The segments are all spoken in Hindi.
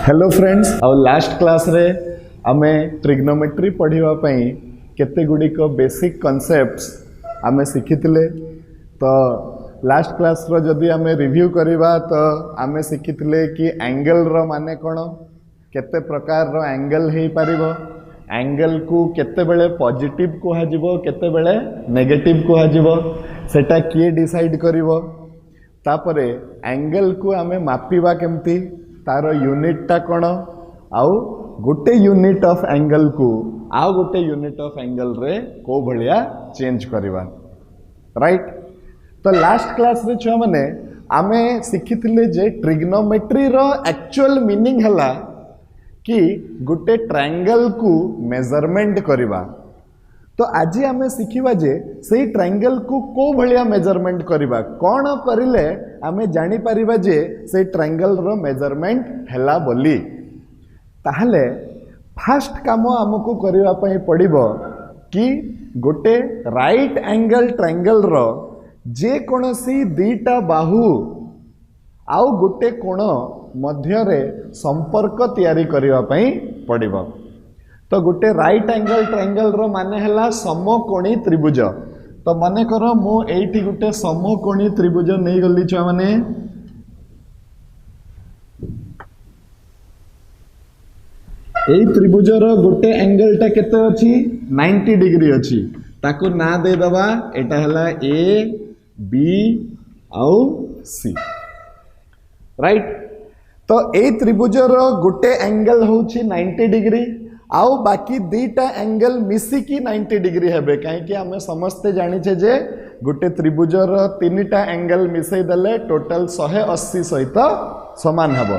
हेलो फ्रेंड्स आउ लास्ट क्लास रे आमे ट्रिग्नोमेट्री पढ़िवा पई केते गुडी को बेसिक कॉन्सेप्ट्स आमे सिखितले। तो लास्ट क्लास रो जदी आमे रिव्यू करिवा तो आमे सिखितले कि एंगल रो माने कोन, केते प्रकार रो एंगल हेई परिबो, एंगल को केते बेले पॉजिटिव को हाजिबो केते बेले नेगेटिव को हाजिबो, सेटा किए डिसाइड करिवो। तापरे एंगल को आमे मापिबा केमती, तार यूनिटा कौन, आउ गोटे यूनिट ऑफ एंगल को आउ गोटे यूनिट ऑफ एंगल रे को भलिया चेंज करवा, राइट। तो लास्ट क्लास रे छुआ माने आमे सिखिथिले जे ट्रिग्नोमेट्री रो एक्चुअल मीनिंग हला कि गोटे ट्रायंगल को मेजरमेंट करवा। तो आज आमे सिखिबा जे सेही ट्रायंगल को भलिया मेजरमेंट करवा, कौन करिले आमे जानी परिबा जे से ट्रायंगल रो मेजरमेंट हैला बोली। ताहले फास्ट काम हमको करबा पई पड़िबो कि गोटे राइट एंगल ट्रायंगल रो जे कोनसी दीटा बाहु आउ गोटे कोण मध्य रे संपर्क तयारी करबा पई पड़िबो। तो गोटे राइट एंगल ट्रायंगल रो माने हैला समकोणी त्रिभुज। तो माने करो मु एठी गोटे समकोणी त्रिभुज नहीं गली छुआ माने, एई त्रिभुज रो गोटे एंगल टा केते अछि 90 डिग्री अछि, ताको ना दे दबा एटा हला ए बी आउ सी, राइट। तो एई त्रिभुज रो गोटे एंगल होछि 90 डिग्री आउ बाकी दीटा एंगल मिसिकी 90 डिग्री हेबे, कहीं आमे समस्ते जानिछे जे गोटे त्रिभुजर तीनटा एंगल मिसई देले टोटल 180 सहित समान हबो।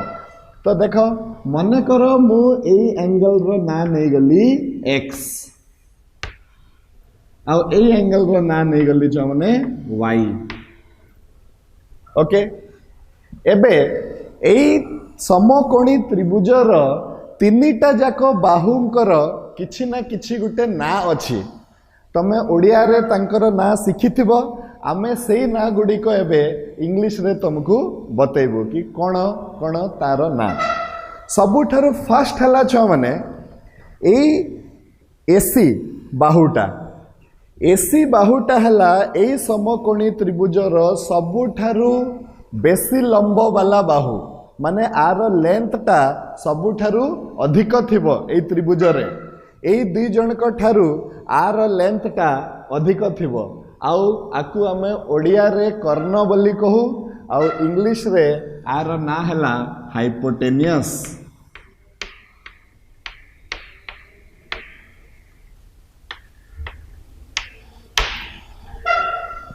तो देखो मने करो मु एई एंगल रो ना नहीं गली x आउ एई एंगल रो ना नहीं गली छ माने y, ओके। एबे एई समकोणी त्रिभुजर तीनटा जाक बाहुंकर किछि ना किछि गुटे ना अछि, तमे ओडिया रे तांकर ना शिखिथिबो, आमे सेही ना गुडी को एबे इंग्लिश रे तुमको बतैबो कि कोन कोन तार ना। सबुठारो फास्ट हला छ माने एई एसी बाहुटा हला एई समकोणी त्रिभुजर सबुठारो बेसी लंब वाला बाहु, माने आर लेंथ टा सबुठारु अधिक थिबो एई त्रिभुज रे, एई दुई जन को ठारु आर लेंथ टा अधिक थिबो। आउ आकु आमे ओडिया रे कर्ण बोली कहू, आउ इंग्लिश रे आर ना हला हाइपोटेनियस।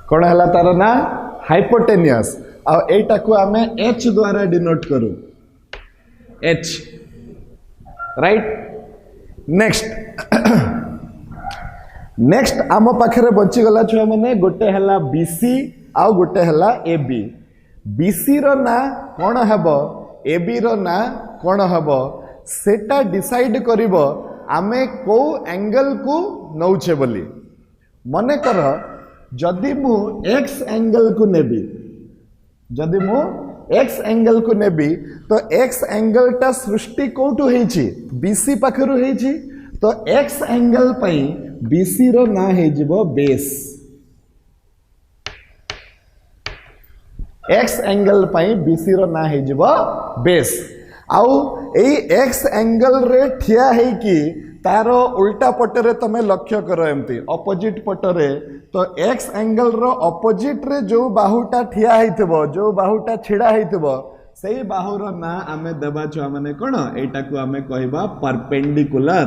कोन हला तार ना हाइपोटेनियस। आ एटा को आमे h द्वारा डिनोट करू, h, राइट। नेक्स्ट आम पाखरे बंची गला छुआ माने गोटे हला BC आउ गोटे हला AB। BC रो ना कोन हबो AB रो ना कोन हबो सेटा डिसाइड करिवो आमे को एंगल को नौछे बोली। मने कर जदि मु x एंगल को नेबी, जदि मु x एंगल को नेबी तो x एंगल टा सृष्टि कोठु हेछि BC पाखरु हेछि, तो x एंगल पई BC रो ना हे जिवो बेस, x एंगल पई BC रो ना हे जिवो बेस। आउ एई x एंगल रे ठिया हे कि तारो उल्टा पटरे तमे लक्ष्य करो एमती ऑपोजिट पटरे, तो x एंगल रो ऑपोजिट रे जो बाहुटा ठिया हेइथबो, जो बाहुटा छिड़ा हेइथबो, सेही बाहुर ना आमे देबा छुआ माने कोन, एटा को आमे कहबा परपेंडिकुलर,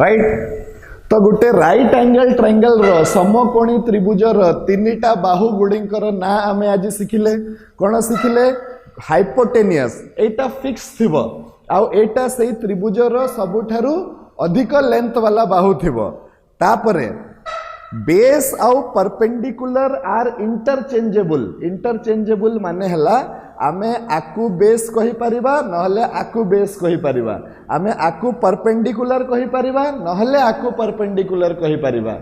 राइट। तो गोटे राइट एंगल ट्रायंगल रो समकोणी त्रिभुजर तीनटा बाहु गुडींकर ना आमे आज सिखिले, कोन सिखिले हाइपोटेनियस, एटा फिक्स थिबो आउ एटा सेही त्रिभुजर सबुठारु अधिक लेंथ वाला बाहु थिबो। तापरे बेस आउ परपेंडिकुलर आर इंटरचेंजेबल माने हला आमे आकु बेस कहि परिबा नहले आकु बेस कहि परिबा, आमे आकु परपेंडिकुलर कहि परिबा नहले आकु परपेंडिकुलर कहि परिबा।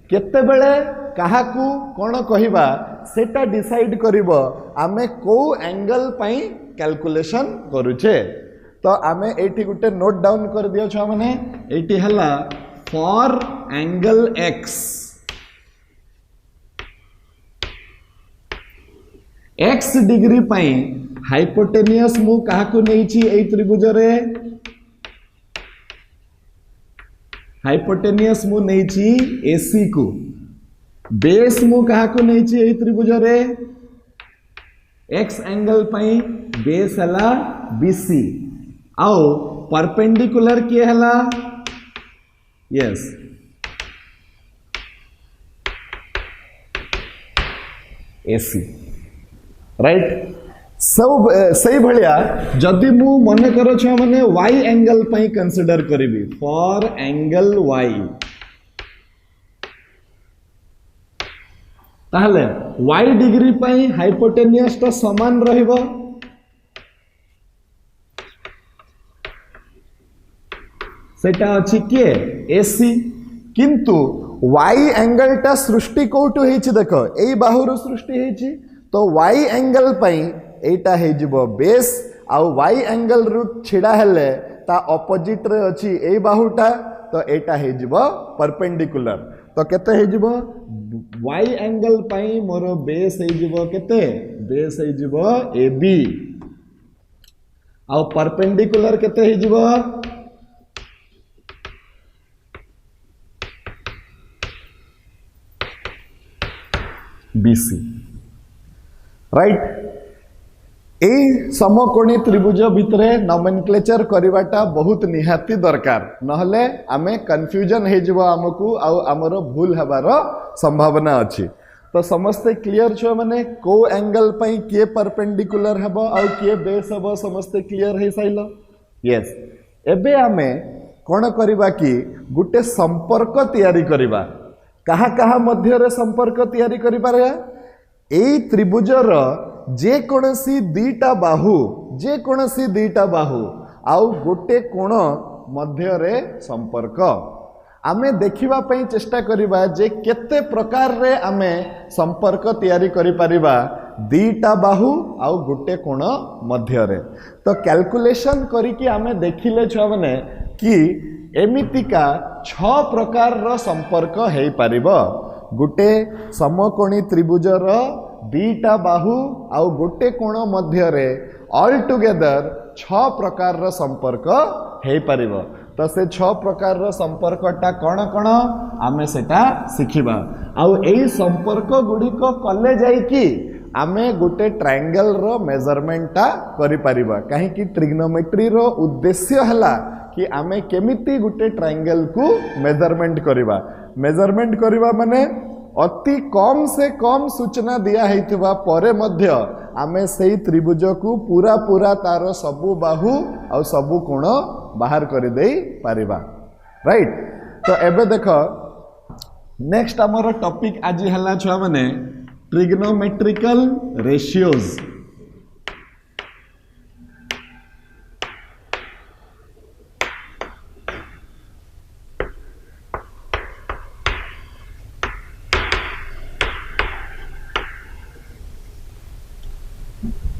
केतेबेले काहाकू कौन कहिबा सेटा डिसाइड करिवो आमे को एंगल पई कैलकुलेशन करूचे। तो आमे एठी गुटे नोट डाउन कर दियो छ माने एठी हला for angle x x degree पई हाइपोटेनियस मु काहाकू नै छी ए त्रिभुज रे हाइपोटेनियस मु नै छी AC को बेस मु काहाकू नै छी ए त्रिभुज रे x एंगल पई बेस हला BC आओ परपेंडिकुलर के हला यस AC राइट। सब सही भलिया जदि मु मने करो छ माने y एंगल पई कंसीडर करिवि फॉर एंगल y ताहले y डिग्री पई हाइपोटेनियस ता समान रहिबो सेटा अछि के AC किंतु y एंगल ता सृष्टि कोटु हेछि देखो एई बाहुरु सृष्टि हेछि तो y एंगल पई एटा हे जिवो बेस आउ y एंगल रु छिडा हेले ता ऑपोजिट रे अछि एई बाहुटा तो एटा हे जिवो परपेंडिकुलर तो केते हे जिवो y एंगल पई मोर बेस हे जिवो केते बेस हे जिवो AB आउ परपेंडिकुलर केते हे जिवो BC राइट। ए समकोणी त्रिभुज भितरे नोमेनक्लेचर करिवाटा बहुत निहाती दरकार नहले आमे कंफ्यूजन हे जिवो हमकू आ हमरो भूल हेबार संभावना अछि। तो समस्ते क्लियर छ माने को एंगल पई के परपेंडिकुलर हेबो आ के बेस हेबो समस्ते क्लियर हे साइलो यस। एबे आमे कोन करिबा कि गुटे संपर्क तयारी करिबा कहा कहा मध्य रे संपर्क तयारी करि पारे एई त्रिभुजर जे कोनसी दीटा बाहु आउ गोटे कोण मध्य रे संपर्क आमे देखिबा पई चेष्टा करिबा जे केते प्रकार रे आमे संपर्क तयारी करि परिबा दीटा बाहु आउ गोटे कोण मध्य रे। तो कैलकुलेशन करी कि आमे देखिले छ माने कि एमितिका 6 प्रकार रो संपर्क हेई पारिबो गुटे समकोणी त्रिभुजर दीटा बाहु आउ गोटे कोण मध्य रे ऑल टुगेदर 6 प्रकार रो संपर्क हेई पारिबो। तो से 6 प्रकार रो संपर्कटा कोन कोन आमे सेटा सिखिबा आउ एई संपर्क गुडी को कले जाई कि आमे गोटे ट्रायंगल रो मेजरमेंट करि पारिबा काहे कि ट्रिग्नोमेट्री रो उद्देश्य हला कि आमे केमिति गुटे ट्रायंगल को मेजरमेंट करिबा माने अति कम से कम सूचना दिया हेतिबा परे मध्य आमे सेही त्रिभुज को पूरा पूरा तार सबु बाहु आ सबु कोण बाहर कर दे पारिबा राइट। तो एबे देखो नेक्स्ट हमर टॉपिक आज हला छ माने trigonometrical ratios.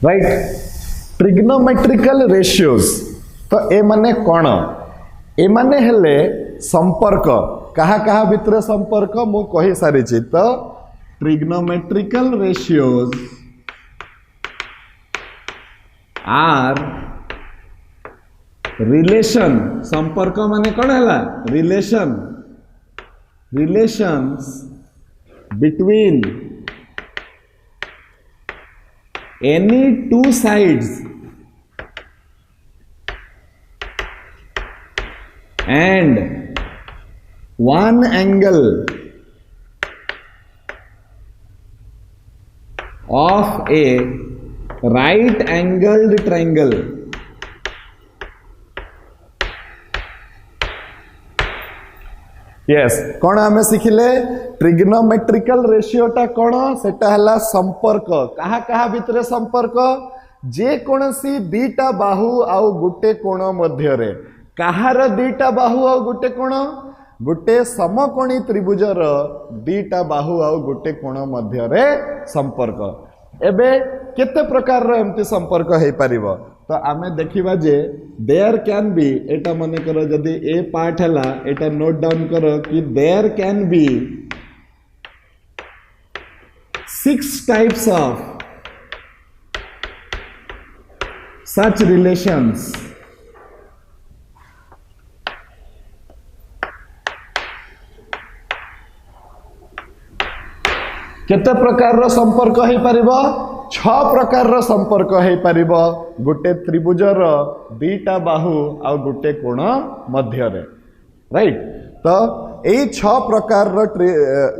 Right trigonometrical ratios तो ए माने कौन ए माने हेले संपर्क कहा कहा भितर संपर्क मु कहि सारी छी। तो ट्रिग्नोमेट्रिकल रेशियोज आर रिलेशन संपर्क माने कौन हैला relations between any two sides and one angle of a right angled triangle yes कौन आमे सिखिले ट्रिग्नोमेट्रिकल रेशियोटा कौन सेटा हला संपर्क कहा कहा भितर संपर्क जे कोनसी दीटा बाहु आउ गुटे कोण मध्य रे कहार दीटा बाहु आउ गुटे कोण गोटे समकोणी त्रिभुजर दीटा बाहु आउ गोटे कोण मध्य रे संपर्क एबे केते प्रकार रो एमती संपर्क हे परिबो तो आमे देखिबा जे देयर कैन बी एटा माने करो जदी ए पार्ट हला एटा नोट डाउन करो कि there can be 6 types of such relations केते प्रकार रो संपर्क हे परिबो 6 प्रकार रो संपर्क हे परिबो गोटे त्रिभुजर दीटा बाहु आ गोटे कोण मध्य रे राइट तो एई 6 प्रकार रो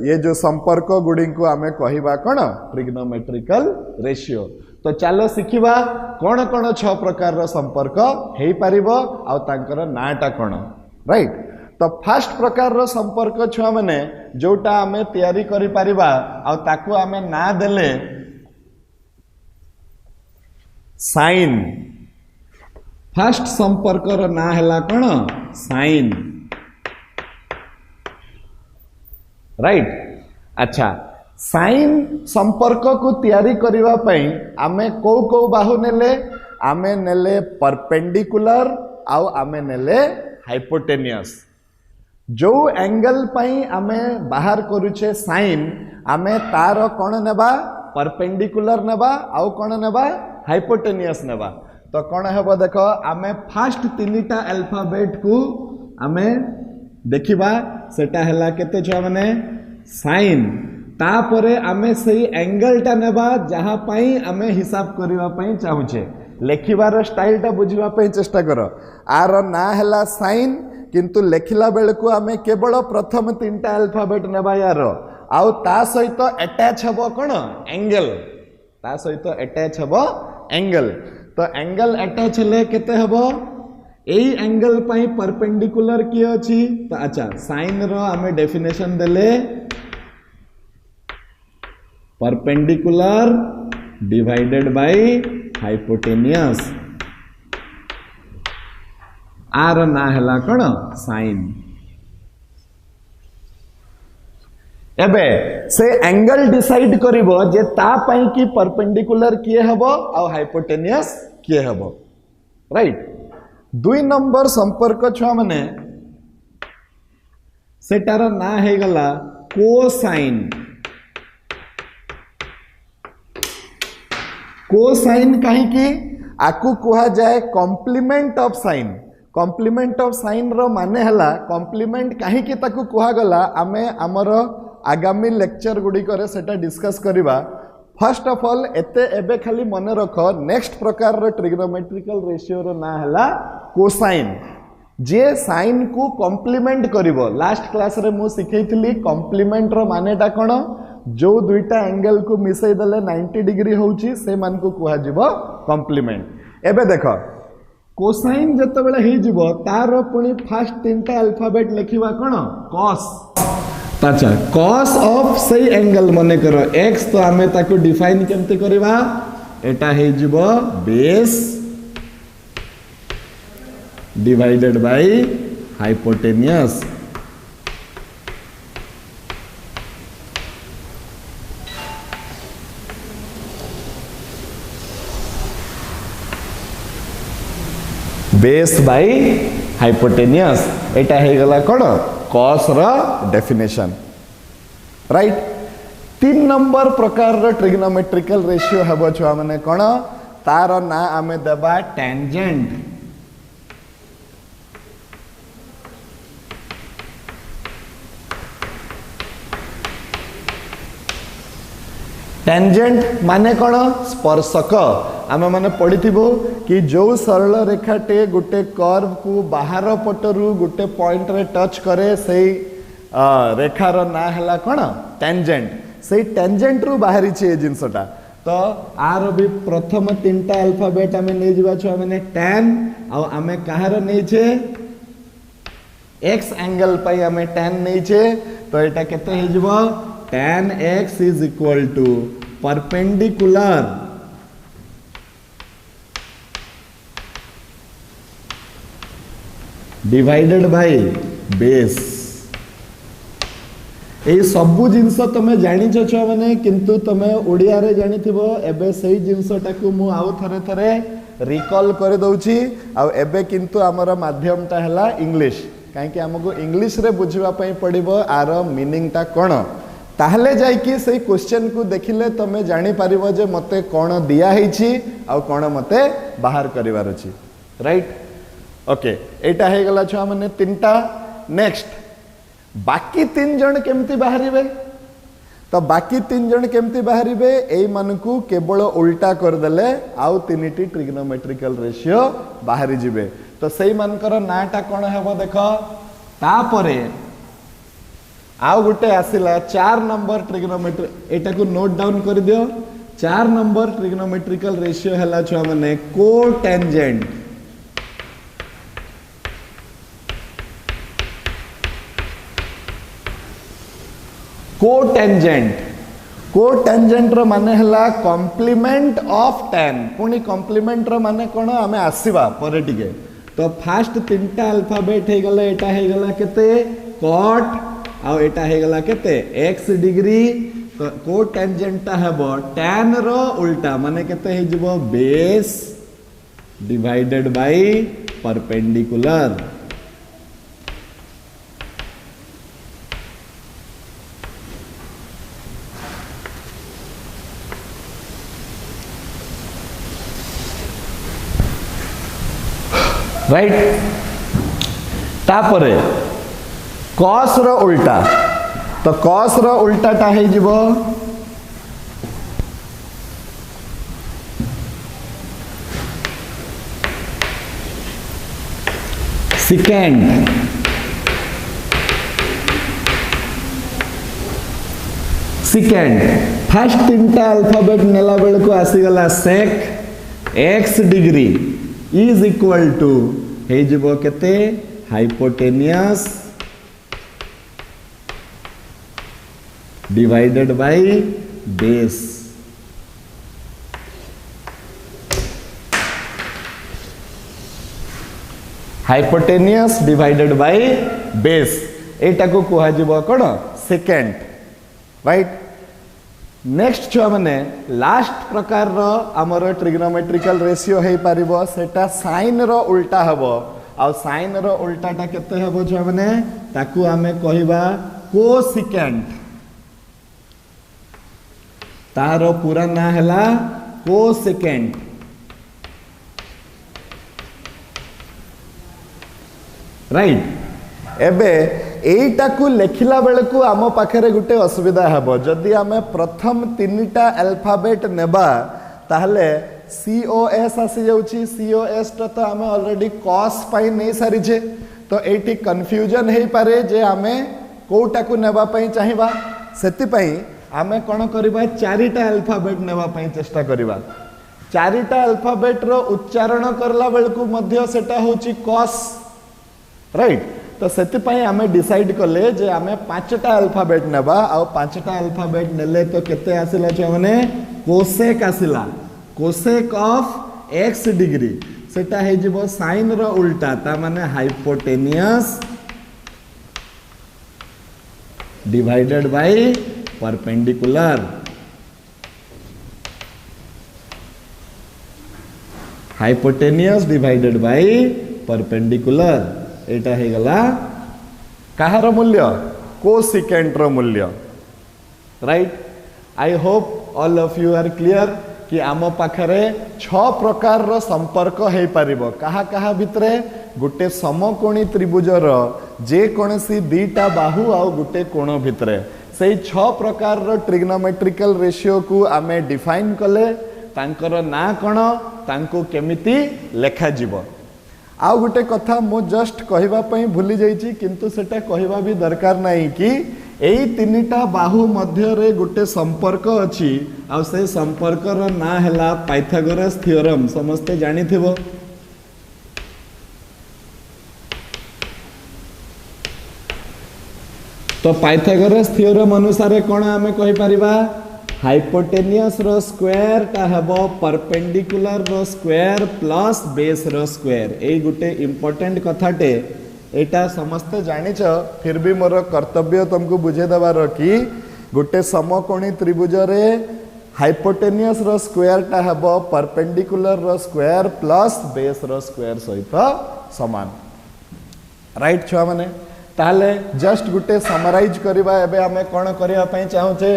ये जो संपर्क गुडी को आमे कहिबा कोन ट्रिग्नोमेट्रिकल रेशियो तो चलो शिखिबा कोन कोन 6 प्रकार रो संपर्क हे परिबो आ तांकर नाटा कोन राइट तो फर्स्ट प्रकार रो संपर्क छुआ माने जोटा आमे तयारी करि परिबा आ ताकू आमे ना देले साइन फर्स्ट संपर्क रो ना हला कोन साइन राइट अच्छा साइन संपर्क को तयारी करिवा पई आमे को बाहु नेले आमे नेले परपेंडिकुलर आ आमे नेले हाइपोटेनियस जो एंगल पई आमे बाहर करूचे साइन आमे तार कोण नेबा परपेंडिकुलर नेबा आउ कोण नेबा हाइपोटेनियस नेबा तो कोण हेबो देखो आमे फर्स्ट तीनटा अल्फाबेट को आमे देखिबा सेटा हला केते छ माने साइन तापरे आमे सही एंगल टा नेबा जहां पई आमे हिसाब करिवा पई चाहुचे लेखिबार स्टाइल टा बुझिवा पई चेष्टा करो आर ना हला साइन किंतु लेखिला बेल को आमे केवल प्रथम तीनटा अल्फाबेट नेबा यार आउ ता सहित अटैच हबो कोन एंगल ता सहित अटैच हबो एंगल तो एंगल अटैच ले केते हबो एई एंगल पई परपेंडिकुलर की अछि तो अच्छा साइन रो आमे डेफिनेशन देले परपेंडिकुलर डिवाइडेड बाय हाइपोटेनियस आर ना हला कोन साइन एबे से एंगल डिसाइड करिवो जे ता पई की परपेंडिकुलर किए हबो आ हाइपोटेनियस किए हबो राइट 2 नंबर संपर्क छुआ माने सेटार ना हे गला कोसाइन कोसाइन कहीं की आकु कुहा जाए complement of sine complement of sine रो माने हला कॉम्प्लीमेंट कहीं की ताकु कुहा गला आमे हमर आगामी लेक्चर गुडी करे सेटा डिस्कस करिबा फर्स्ट ऑफ ऑल एते एबे खाली मने रखो नेक्स्ट प्रकार रो ट्रिग्नोमेट्रिकल रेशियो रो ना हला कोसाइन जे साइन को कॉम्प्लीमेंट करिवो लास्ट क्लास रे मु सिखैथिली कॉम्प्लीमेंट रो मानेटा कोन जो दुईटा एंगल को मिसई दले 90 डिग्री होउची से मान को कुहा जिवो कॉम्प्लीमेंट एबे देखो कोसाइन जते बेले हे जिवो तार पुनी फर्स्ट तीनटा अल्फाबेट लिखिबा कोन cos अच्छा cos ऑफ सही एंगल मने करो x तो आमे ताको डिफाइन केमते करबा एटा हे जिवो base divided by hypotenuse base by hypotenuse एटा हे गला कोन cos रा डेफिनेशन राइट 3 नंबर प्रकार रो ट्रिग्नोमेट्रिकल रेशियो हबो छुआ माने कोन तार ना आमे देबा टेंजेंट टेंजेंट माने कोन स्पर्शक आमे माने पढिथिबो कि जो सरल रेखाटे गोटे कर्व को बाहर पटरु गोटे पॉइंट रे टच करे से रेखार ना हला कोन टेंजेंट से टेंजेंट रु बाहरी छे जिंसटा तो आर भी प्रथम तीनटा अल्फाबेट आमे नै जिबा छ माने tan आ आमे कहार नै छे x एंगल पई आमे tan नै छे तो एटा केते हे जिवो tan x is equal to perpendicular divided by base एई सबु जिनस तुम जानी छुआ मैंने किंतु तुम ओडिया रे जानी थिबो एबे सेही जिनसटा को मु आउ थरे थरे रिकॉल कर दउची आ एबे किंतु हमर माध्यमटा हला इंग्लिश काहे हमको इंग्लिश रे बुझिबा पई पड़िबो आर मीनिंग ता कोन ताहले जाई कि सेही क्वेश्चन को देखिले तुम जानि परिबो जे मते कोन दिया हेछि आ कोन मते बाहर करिवार अछि राइट ओके एटा हे गला छुआ माने तीनटा नेक्स्ट बाकी तीन जन केमती बाहरिबे तो बाकी तीन जन केमती बाहरिबे एई मानकू केवल उल्टा कर देले आउ तीनिटी ट्रिग्नोमेट्रिकल रेशियो बाहरी जिबे तो सेई मानकर नाटा कोन हेबो देखो तापरे आउ गुटे आसिला 4 नंबर ट्रिग्नोमेट्री एटा को नोट डाउन कर दियो 4 नंबर ट्रिग्नोमेट्रिकल रेशियो हला छुआ माने कोटेंजेंट कोटेंजेंट रो माने हला कॉम्प्लीमेंट ऑफ tan पुनी कॉम्प्लीमेंट रो माने कोन हमें आसीबा परे टिके तो फास्ट तीनटा अल्फाबेट हे गला एटा हे गला केते cot आ एटा हे गला केते x डिग्री तो कोटेंजेंट ता हेबो tan रो उल्टा माने केते हे जबो base divided by perpendicular right तापरे cos रो उल्टा तो cos रो उल्टा ता हे जिवो सेकेंड फर्स्ट तीनटा अल्फाबेट नेला बेल को आसी गला sec x degree is equal to हे जिवो केते hypotenuse divided by base hypotenuse divided by base एटा को कहा जिवो कोन सेकेंड राइट नेक्स्ट छुआ माने लास्ट प्रकार रो हमर ट्रिग्नोमेट्रिकल रेशियो हे पारिबो सेटा साइन रो उल्टा हबो आ साइन रो उल्टाटा केते हबो छुआ माने ताकू हमें कहिबा कोसेकेंट तारो पूरा ना हला कोसेकेंट राइट एबे एटा को लेखिला बेले को आम पाखरे गुटे असुविधा हबो जदि आमे प्रथम तीनटा अल्फाबेट नेबा ताहले COS आसी जाउची COS तो आमे ऑलरेडी cos पाई नै सारी छे तो एटी कंफ्यूजन हे पारे जे आमे कोटा को नेबा पई चाहिबा सेति पई आमे कोन करबा चारिटा अल्फाबेट नेबा पई चेष्टा करबा चारिटा अल्फाबेट रो उच्चारण करला बेले को मध्य सेटा होची cos राइट तो सेति पई आमे डिसाइड करले जे आमे पांचटा अल्फाबेट नेबा आ पांचटा अल्फाबेट नेले तो केते आसिला छ माने कोसेक आसिला कोसेक ऑफ x डिग्री सेटा हे जिवो साइन रो उल्टा ता माने hypotenuse divided by perpendicular hypotenuse divided by perpendicular एटा हे गला कहार मूल्य कोसेकेंट रो मूल्य right I hope all of you are clear कि आम पाखरे 6 प्रकार रो संपर्क हे पारिबो कहा कहा भितरे गुटे समकोणी त्रिभुजर जे कोनसी दीटा बाहु आ गुटे कोण भितरे से 6 प्रकार रो ट्रिग्नोमेट्रिकल रेशियो को आमे डिफाइन कले तांकर ना कोन तांको केमिति लेखा जीवो आ गुटे कथा मो जस्ट कहबा पई भूली जाईची किंतु सेटा कहबा भी दरकार नाही कि एई तीनटा बाहु मध्य रे गुटे संपर्क अछि आ से संपर्क रो ना हला पाइथागोरस थ्योरम समस्ते जानि थिबो तो पाइथागोरस थ्योरम अनुसार कोन हमें कहि परिबा हाइपोटेनियस रो स्क्वायर ता हबो परपेंडिकुलर रो स्क्वायर प्लस बेस रो स्क्वायर ए गुटे इंपोर्टेंट कथाटे एटा समस्ते जानिच फिर भी मोर कर्तव्य तुमको बुझे दबार कि गोटे समकोणी त्रिभुज रे हाइपोटेनियस रो स्क्वायर टा हबो परपेंडिकुलर रो स्क्वायर प्लस बेस रो स्क्वायर सहित समान। राइट छुआ माने ताले जस्ट गोटे समराइज करबा एबे हमें कोन करबा पई चाहूचे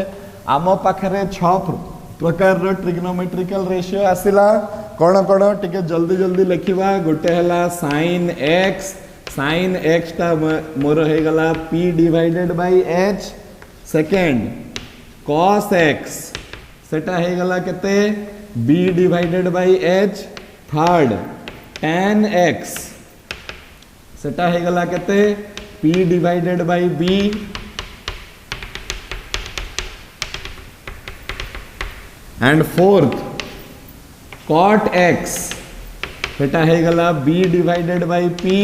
आम पाखरे 6 प्रकार रो ट्रिग्नोमेट्रिकल रेशियो आसिला कोन कोन टिके जल्दी जल्दी लिखिबा। गोटे हला sin x टा मोर हे गला p divided by h। Second cos x सेटा हे गला केते b divided bye h। Third tan x सेटा हे गला केते p divided by b। And fourth cot x सेटा हे गला b divided by p।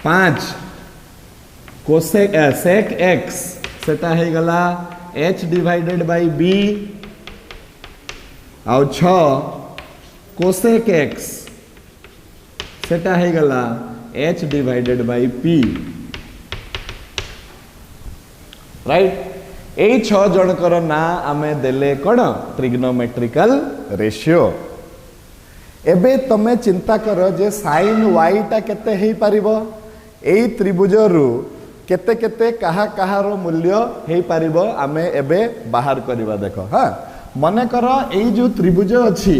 5 cosec sec x सेटा है गला h डिवाइडेड बाय b। और 6 कोसेक x सेटा है गला h divided by p। Right ए 6 जनकर ना आमे देले कोन ट्रिग्नोमेट्रिकल रेशियो। एबे तमे चिंता कर जे sin y टा केते हे परिबो एई त्रिभुज रु केते केते कहा कहार मूल्य हे पारिबो आमे एबे बाहर करबा। देखो हाँ मने कर एई जो त्रिभुज अछि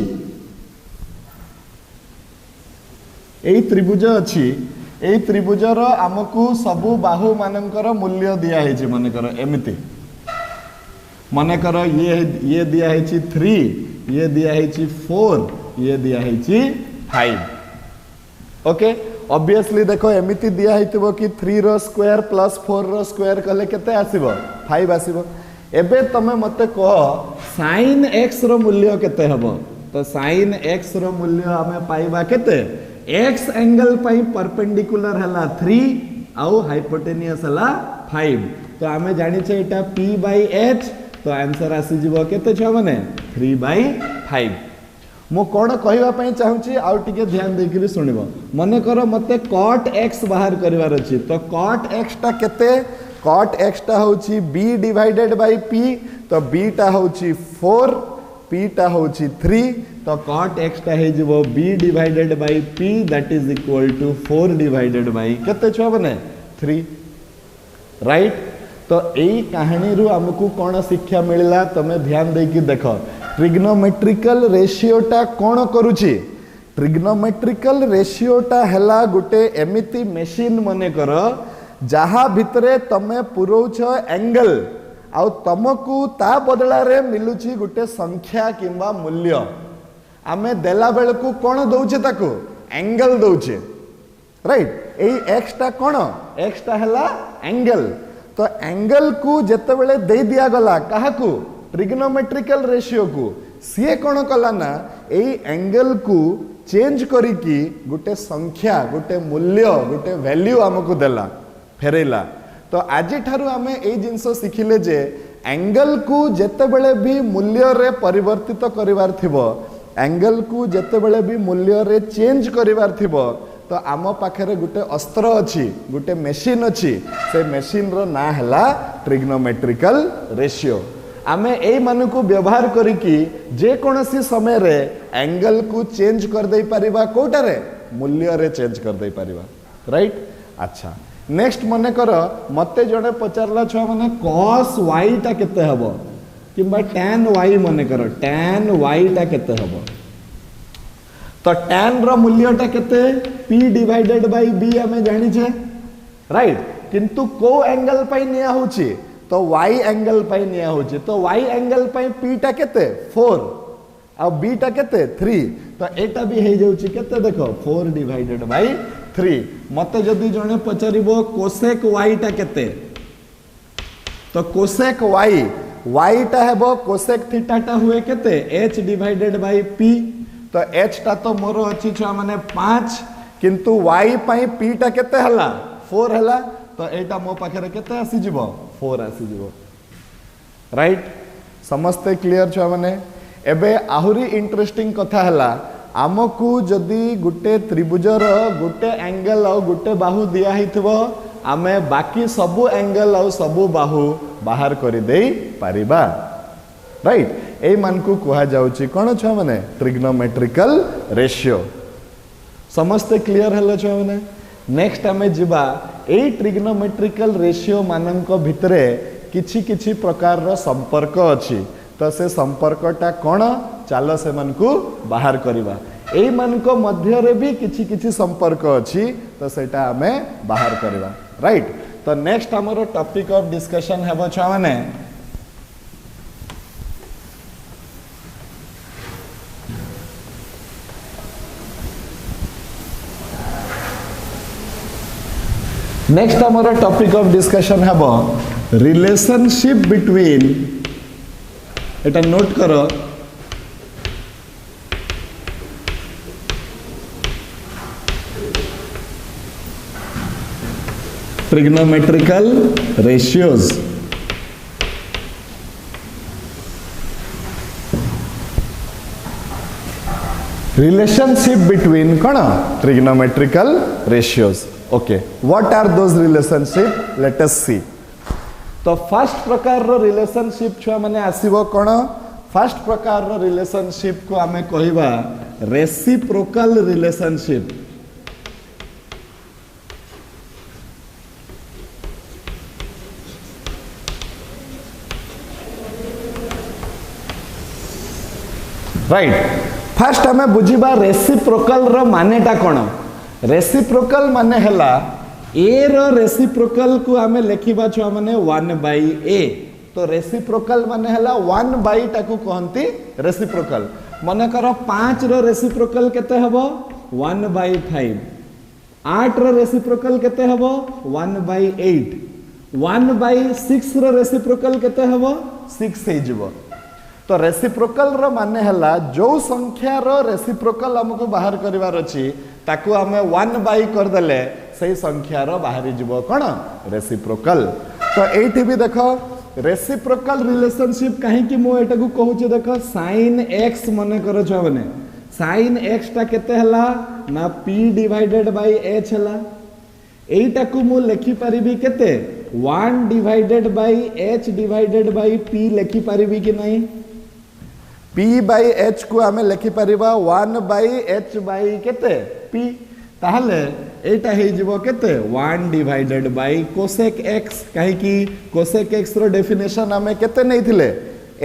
एई त्रिभुज अछि एई त्रिभुज रो हमकु सबु बाहु मानकर मूल्य दिया हेछि। मने कर एमिति मने कर ये दिया हेछि 3 ये दिया हेछि 4 ये दिया हेछि 5। ओके ऑब्वियसली देखो एमिति दिया हेतिबो कि 3 रो स्क्वायर प्लस 4 रो स्क्वायर कले केते आसीबो 5 आसीबो। एबे तमे मते कह sin x रो मूल्य केते हबो। तो sin x रो मूल्य हमें पाइबा केते x एंगल पई परपेंडिकुलर हला 3 आउ हाइपोटेनियस हला 5। तो हमें जानि छै एटा p बाय h। तो आंसर आसी जिवो केते छ माने 3 बाय 5। मो कोन कहबा पई चाहूची आउ टिके ध्यान देकरी सुनिबो। मने करो मते cot x बाहर करिवार अछि। तो cot x टा केते cot x टा होची b डिवाइडेड बाय p। तो b टा होची 4 p टा होची 3। तो cot x टा हे जिवो b divided by p that is equal to 4 divided by केते छ बने 3। राइट तो एई कहानी रु हमकु कोन शिक्षा मिलला तमे ध्यान देकी देखो। ट्रिग्नोमेट्रिकल रेशियोटा कौन करुची ट्रिग्नोमेट्रिकल रेशियोटा हैला गुटे एमिति मेशिन मने कर जहा भितरे तमे पुरोछ एंगल आउ तमकु ता बदला रे मिलुची गुटे संख्या किंबा मूल्य। आमे देला बेलकु कौन दउचे ताकू एंगल दउचे। राइट एई x टा कौन x टा हैला एंगल। तो एंगल को जेते बेले दे दिया गला काहाकू ट्रिग्नोमेट्रिकल रेशियो को सीए कौन कला ना एई एंगल को चेंज करिकी गुटे संख्या गुटे मूल्य गुटे वैल्यू हमको देला फेरेला। तो आज ठारू आमे एई जिंसो सिखिले जे एंगल को जेते बेले भी मूल्य रे परिवर्तित करिवार थिबो एंगल को जेते बेले भी मूल्य रे चेंज करिवार थिबो तो आम पाखरे गुटे अस्त्र अच्छी गुटे मेशिन अच्छी से मेशिन रो ना हैला ट्रिग्नोमेट्रिकल रेशियो। आमे एई मानकु व्यवहार करिकी जे कोनोसी समय रे एंगल को चेंज कर दे परिबा कोटारे मूल्य रे चेंज कर दे परिबा। राइट अच्छा नेक्स्ट मने कर मते जणे पचारला छ माने cos y टा केते हबो किबा tan y मने कर tan y टा केते हबो। तो tan रो मूल्य टा केते p डिवाइडेड बाय b हमें जानि छे। राइट किंतु को एंगल पई निया होची तो y एंगल पई निया होची। तो y एंगल पई p टा केते 4 आ b टा केते 3। तो एटा भी हे जाउची केते देखो 4 डिवाइडेड बाय 3। मते जदी जणे पचारिबो कोसेक y टा केते तो कोसेक y टा हेबो कोसेक थीटा टा हुए केते h डिवाइडेड बाय p। तो h टा तो मोर अछि छ माने 5 किंतु y पई p टा केते हला 4 हला। तो एटा मो पाखरे केते आसी जिवो 4 आसी जिवो। राइट समस्ते क्लियर छ माने। एबे आहुरी इंटरेस्टिंग कथा हला आमको जदि गोटे त्रिभुजर गोटे एंगल और गोटे बाहु दिया हिथबो आमे बाकी सबु एंगल और सबु बाहु बाहर कर दे पारिबा राइट ए मान को कहा जाउची कोन छ माने ट्रिग्नोमेट्रिकल रेशियो समस्त क्लियर हेलो छ माने नेक्स्ट आमे जिबा ए ट्रिग्नोमेट्रिकल रेशियो मानक भितरे किछि किछि प्रकार रो संपर्क अछि तो से संपर्कटा कोन चलो से मन को बाहर करिबा ए मान को मध्य रे भी किछि किछि संपर्क अछि तो सेटा हमें बाहर करिबा राइट तो नेक्स्ट हमरो टॉपिक ऑफ डिस्कशन हेबो छ माने नेक्स्ट हमारा टॉपिक ऑफ डिस्कशन है रिलेशनशिप बिटवीन एटा नोट करो ट्रिग्नोमेट्रिकल रेशियोज रिलेशनशिप बिटवीन कौन trigonometrical ratios okay what are those relationship let us see तो फर्स्ट प्रकार रो रिलेशनशिप छुआ माने आसीबो कोन फर्स्ट प्रकार रो रिलेशनशिप को आमे कहिबा रेसिप्रोकल रिलेशनशिप राइट फर्स्ट हमें बुझीबा रेसिप्रोकल रो मानेटा कोन रेसिप्रोकल माने हला ए रो रेसिप्रोकल को आमे लेखिबा छुआ माने 1/a तो रेसिप्रोकल माने हला 1/, टाकू कहंती रेसिप्रोकल माने करो 5 रो रेसिप्रोकल केते हबो 1/5 8 रो रेसिप्रोकल केते हबो 1/8 1/6 रो रेसिप्रोकल केते हबो 6 हे जिवो तो रेसिप्रोकल रो माने हला जो संख्या रो रेसिप्रोकल हमको बाहर करिवार अछि ताकू हमें 1/, कर देले सही संख्या रो बाहरी जीवो कोन रेसिप्रोकल तो एठी भी देखो रेसिप्रोकल रिलेशनशिप कहीं कि मो एटा को कहू छी देखो sin x मने करो छ बने sin x टा केते हला ना p/h हला एटा को मो लेखि परिबी केते 1/h/p लेखि परिबी कि नहीं p/h को हमें लेखि परिबा 1/h/ केते p ताहले एटा हे जीवो केते 1/ cosec x काहे कि cosec x रो डेफिनेशन हमें केते नै थिले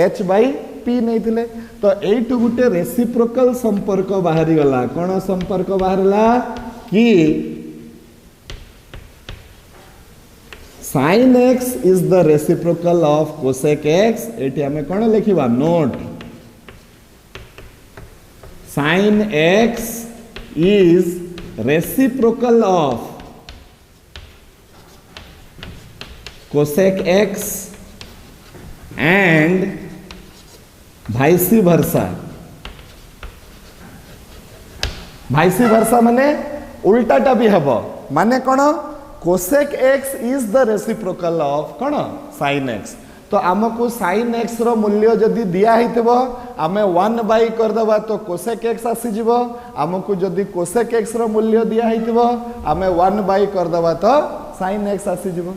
h/p नै थिले तो एटु गुटे रेसिप्रोकल संपर्क बाहरी गला कोन संपर्क बाहरला कि sin x is the reciprocal of cosec x eighty हमें कोन लिखिबा note sin x is reciprocal of cosec x and vice versa माने उल्टाटा भी हबो माने कोन cosec x is the reciprocal of cone sin x तो आमको sin x रो मूल्य जदि दिया हितबो आमे 1/, कर दबा तो cosec x आसी जिवो आमको जदि cosec x रो मूल्य दिया हितबो आमे 1/, कर दबा तो sin x आसी जिवो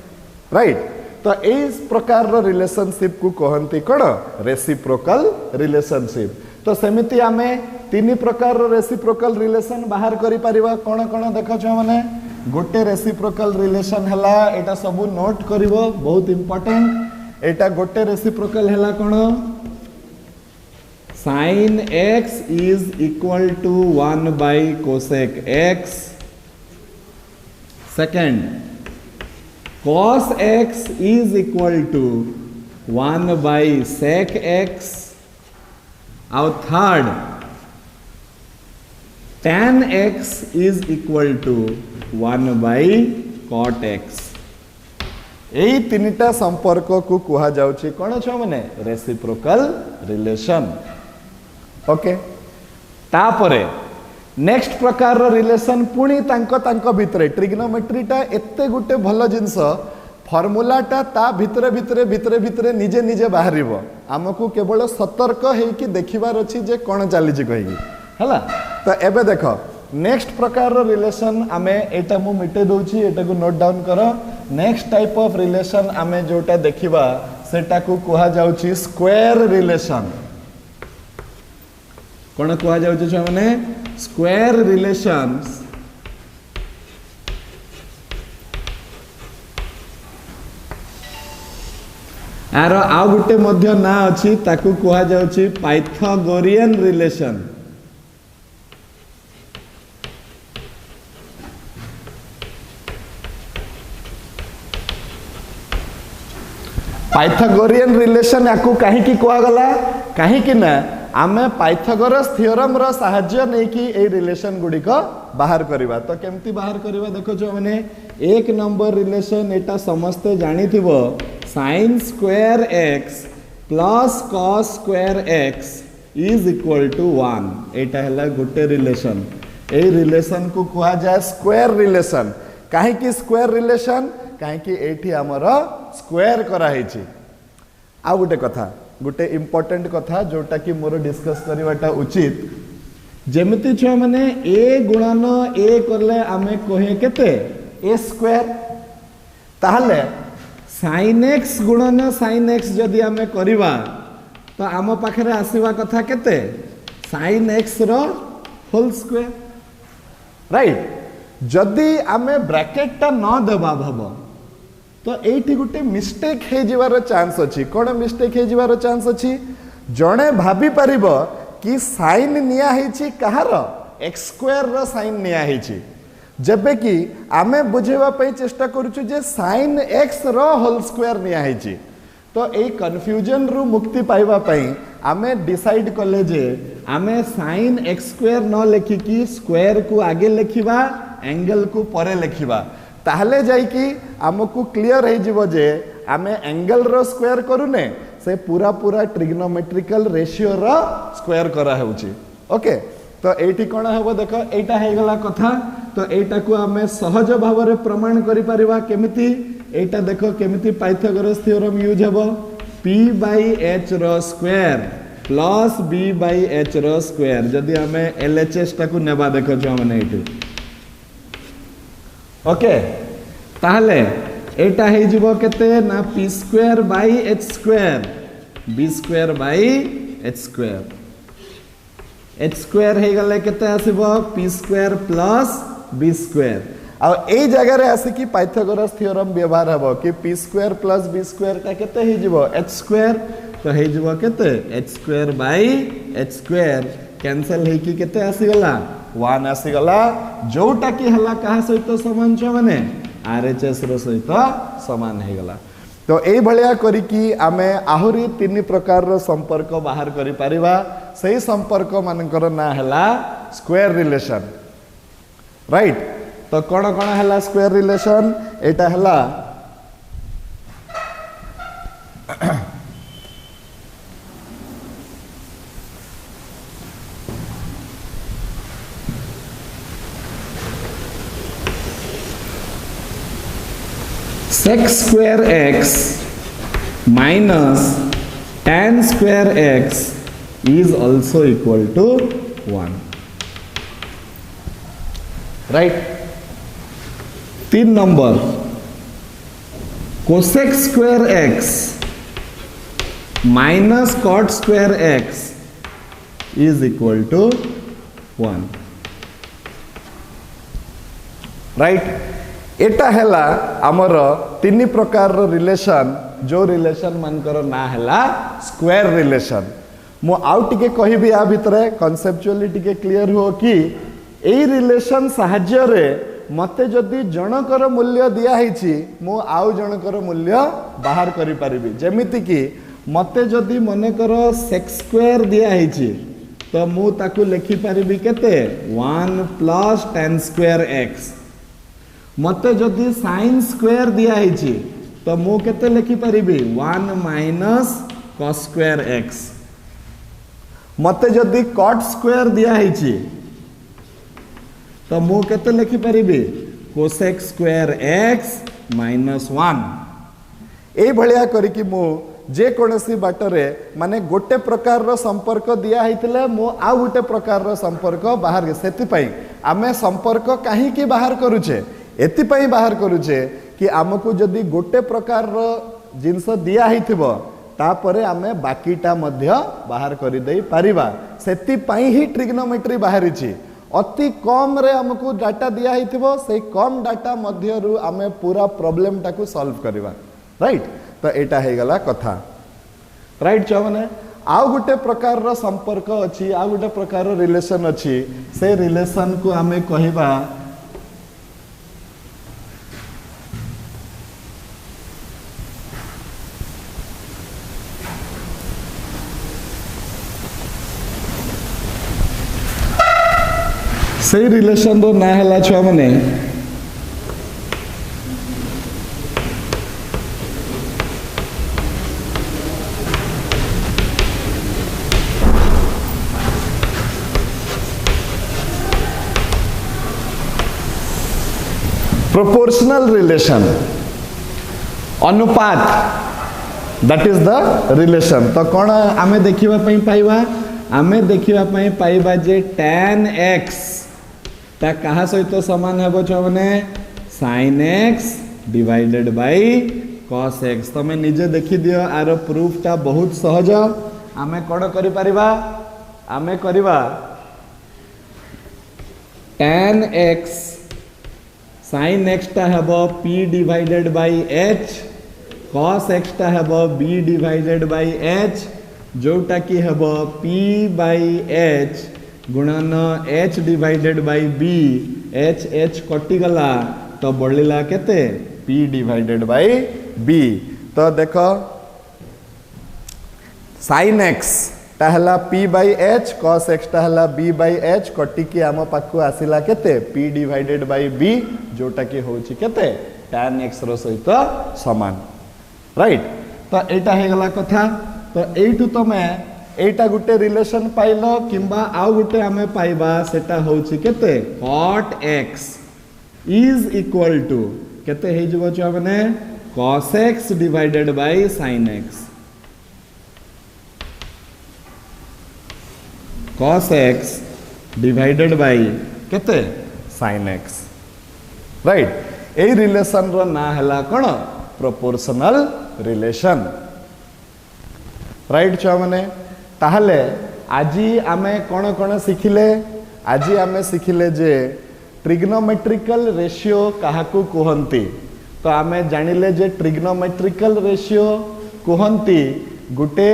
राइट तो इस प्रकार रो रिलेशनशिप को कहंती कोन रेसिप्रोकल रिलेशनशिप तो सेमिति आमे तीन प्रकार रो रेसिप्रोकल रिलेशन बाहर करि परिबा कोन कोन देखो छ माने गोटे रेसिप्रोकल रिलेशन हला एटा सब नोट करिवो बहुत इंपोर्टेंट एटा गोटे रेसिप्रोकल हला कोन sin x is equal to 1/cosec x second cos x is equal to 1/sec x और third tan x is equal to 1/cot x एई तीनटा संपर्क को कहा जाउची कोन छ माने रेसिप्रोकल रिलेशन ओके तापरे नेक्स्ट प्रकार रो रिलेशन पुणी तांको भितरे ट्रिग्नोमेट्रीटा एते गुटे भलो जिंस फॉर्मूलाटा ता भितरे भितरे भितरे भितरे निजे निजे बाहरिबो हमकु केवल सतर्क हेकि देखिबार अछि जे कोन चाली छी कहि हला तो एबे देख नेक्स्ट प्रकार रिलेशन आमे एटा मु मिटे दोची एटा को नोट डाउन करो नेक्स्ट टाइप ऑफ रिलेशन आमे जोटा देखिबा सेटा को कहा जाउची स्क्वायर रिलेशन कोन कहा जाउची छ माने स्क्वायर रिलेशंस आर आ गुटे मध्य ना अछि ताकू कहा जाउची पाइथागोरियन रिलेशन पाइथागोरियन रिलेशन याकू कहीं की कहा गला कहीं की ना आमे पाइथागोरस थ्योरम रो सहाय्य नै कि ए रिलेशन गुडी को बाहर करबा तो केमती बाहर करबा देखो जो माने एक नंबर रिलेशन एटा समस्त जानि थिबो sin square x plus cos square x is equal to 1 एटा हला गुटे रिलेशन ए रिलेशन को कहा जाय स्क्वायर रिलेशन काहे कि स्क्वायर रिलेशन काहे कि एठी हमर स्क्वायर करा हेची आ गुटे कथा गुटे इंपोर्टेंट कथा जोटा कि मोर डिस्कस करवाटा उचित जेमिति छ माने a गुणन a करले आमे कहे केते a स्क्वायर ताहले sin x गुणन sin x जदि आमे करिवा तो आम पाखरे आसीवा कथा केते sin x रो होल स्क्वायर राइट जदि आमे ब्रैकेट ता न देबा भबो तो एठी गुटे मिस्टेक हे जिवार चांस अछि कोन मिस्टेक हे जिवार चांस अछि जणे भाबी परिबो कि साइन निया हेछि कहार x स्क्वायर रो साइन निया हेछि जबे कि आमे बुझेबा पई चेष्टा करूछु जे sin x रो होल स्क्वायर निया हेछि तो ए कन्फ्यूजन रु मुक्ति पाइबा पई आमे डिसाइड करले जे आमे sin x स्क्वायर न लेखि कि स्क्वायर को आगे लेखिबा एंगल को परे लेखिबा ताहले जाई कि हमकु क्लियर हे जिवो जे आमे एंगल रो स्क्वायर करूने से पूरा पूरा ट्रिग्नोमेट्रिकल रेशियो रो स्क्वायर करा हेउची ओके तो एठी कोन हेबो देखो एटा हे गला कथा तो एटा को आमे सहज भाव रे प्रमाण करि परिबा केमिति एटा देखो केमिति पाइथागोरस थ्योरम यूज हेबो p/h रो स्क्वायर प्लस b/h रो स्क्वायर जदि आमे LHS टा को नेबा देखो जो माने एठी ओके ताहले एटा हे जिवो केते ना p square by h square b square by h square h square हे गले केते आसीबो p square plus b square आ ए जगह रे आसी कि पाइथागोरस थ्योरम व्यवहार हबो कि p square plus b square का केते हे जिवो h स्क्वायर तो हे जिवो केते h square by h square cancel हे कि केते आसी गला 1 आसी गला जोटा कि हला कहा सहित समान छ माने RHS रो सहित समान हे गला तो ए भलिया करी कि आमे आहुरी तीन प्रकार रो संपर्क बाहर करि परिबा सही संपर्क मानकर ना हला स्क्वायर रिलेशन राइट तो कोन कोन हला स्क्वायर रिलेशन एटा हला sec square x minus tan square x is also equal to 1 right 3 number cosec square x minus cot square x is equal to 1 right एटा हैला हमर तीन प्रकार रिलेशन जो रिलेशन मानकर ना हैला स्क्वायर रिलेशन मो आउ टिके कहिबी आ भितरे कॉन्सेप्चुअली टिके क्लियर हो कि एई रिलेशन सहाय्य रे मते जदि जनकर मूल्य दिया हिची मो आउ जनकर मूल्य बाहर करि परिबी जेमिति कि मते जदि मने करो sec स्क्वायर दिया हिची तो मु ताकू लिखि परिबी केते 1 प्लस tan स्क्वायर x मते जदि sin स्क्वायर दिया हिची तो मु केते लिखि परिबी 1 माइनस cos स्क्वायर x मते जदि cot स्क्वायर दिया हिची तो मु केते लिखि परिबी cosec स्क्वायर x माइनस 1 ए भलिया करी कि मु जेकोसी बाटरे माने गोटे प्रकार रो संपर्क दिया होइतिले मो आ गोटे प्रकार रो संपर्क बाहर सेति आमे संपर्क कहीं बाहर करूचे एति बाहर करूचे कि आमको जदि गोटे प्रकार रो जिनस दिया होइथिबो तापरे आमे बाकीटा मध्य बाहर कर दे पारिबा सेति ही ट्रिग्नोमेट्री बाहरी अति कम रे हमको डाटा दिया होइथिबो से कम डाटा मध्य रु आमे पूरा प्रॉब्लम टाको सॉल्व करबा राइट। तो एटा हे गला कथा राइट छ माने आ गोटे प्रकार रो संपर्क अछि आ गोटे प्रकार रो रिलेशन अछि से रिलेशन को आमे कहिबा से रिलेशन रो ना हला छुआ माने प्रोपोर्शनल रिलेशन अनुपात दैट इज द रिलेशन। तो कौन आमे देखिबा पई पाइबा आमे देखिबा पई पाइबा जे tan x ता कहा सहित समान हेबो छ माने sin x divided bye cos x। तमे निजे देखि दियो आरो प्रूफ ता बहुत सहज आमे कोन करि परिबा आमे करिबा tan x sin x ता हेबो p divided by h cos x ता हेबो b डिवाइडेड बाय h जोटा कि हेबो p बाय h गुणन h divided bye b h h कटि गला तो बढ़िला केते p डिवाइडेड बाय b। तो देखो sin x ता हला p by h cos x ता हला b बाय h कटि कि आम पाखु आसिला केते p डिवाइडेड बाय b जोटा कि होची केते tan x रो सहित समान राइट। तो एटा हे गला कथा। तो एठु तमे एटा गुटे रिलेशन पाइलो किंबा आउ गुटे आमे पाइबा सेटा होची केते cot x is equal to केते हे जबो छ माने cos x divided by sin x cos x divided by केते sin x राइट। ए रिलेशन रो ना हला कोन प्रोपोर्शनल रिलेशन राइट छ माने ताहले आजी आमे कोन कोन सिखिले आजी आमे सिखिले जे ट्रिग्नोमेट्रिकल रेशियो काहाकू कहंती। तो आमे जानिले जे ट्रिग्नोमेट्रिकल रेशियो कहंती गुटे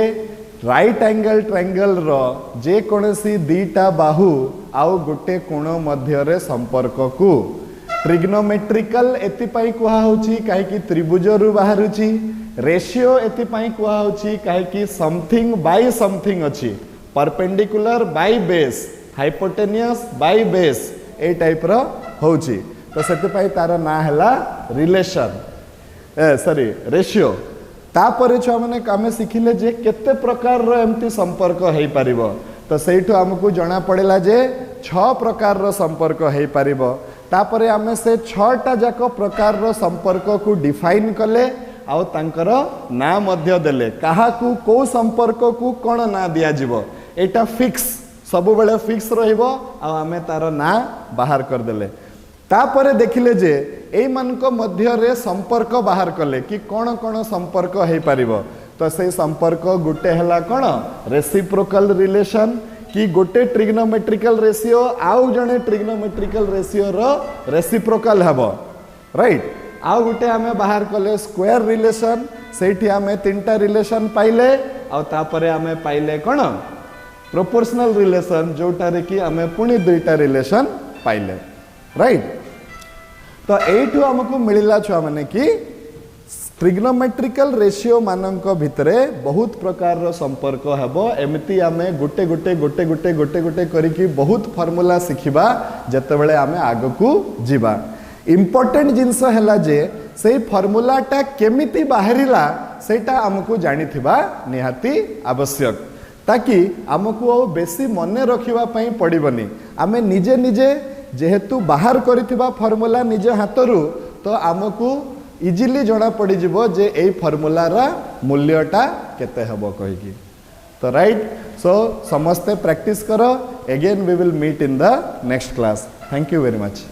राइट एंगल ट्रायंगल रो जे कोनसी दीटा बाहु आउ गुटे कोण मध्य रे संपर्क को ट्रिग्नोमेट्रिकल एति पई कुहा होची काहे कि त्रिभुज रु बाहरुची रेशियो एति पई कुहा होची काहे कि समथिंग बाय समथिंग अछि perpendicular by base hypotenuse by base ए टाइप रो होची। तो सेति पई तार ना हला रिलेशन सॉरी रेशियो। तापरे छ माने कामे सिखिले जे केते प्रकार रो एम्ति संपर्क हेई परिबो। तो सेठु हमकु जणा पड़ेला जे 6 प्रकार रो संपर्क हेई परिबो। तापरे आमे से 6टा जाको प्रकार रो संपर्क को डिफाइन कले आउ तांकर ना मध्य देले काहाकू को संपर्क को कोन ना दिया जिवो एटा फिक्स सब बेले फिक्स रहिबो आ आमे तार ना बाहर कर देले। तापरे देखिले जे एई मानको मध्य रे संपर्क बाहर कले कि कोन कोन संपर्क हेई परिबो। तो से संपर्क गुटे हला कोन रेसिप्रोकल रिलेशन कि गोटे ट्रिग्नोमेट्रिकल रेशियो आउ जने ट्रिग्नोमेट्रिकल रेशियो रो रेसिप्रोकल हबो राइट। आउ गुटे आमे बाहर कले स्क्वायर रिलेशन सेठी आमे 3टा रिलेशन पाइले आ तापरे आमे पाइले कोन प्रोपोर्शनल रिलेशन जोटा रे कि आमे पुनी 2टा रिलेशन पाइले राइट। तो एठु हमकु मिलिला छुआ माने कि ट्रिग्नोमेट्रिकल रेशियो मानक भितरे बहुत प्रकार रो संपर्क हेबो एमिति आमे गोटे गोटे गोटे गोटे गोटे गोटे करिकि बहुत फार्मूला सिखिबा जते बेले आमे आगकू जिबा। इम्पोर्टेंट जिनस हैला जे से फार्मूलाटा केमिति बाहरिला सेटा हमकु जानिथिबा निहाती आवश्यक ताकि हमकु आ बेसी मने रखिबा पई पड़िबनी। आमे निजे निजे जेहेतु बाहर करिथिबा फार्मूला निजे हातरू तो हमकु इजिली जना पड़ी जिवो जे ए फॉर्मूला रा मूल्यटा केते हबो कहिकी। तो राइट, सो समस्ते प्रैक्टिस करो। Again we will meet in the next class. Thank you very much.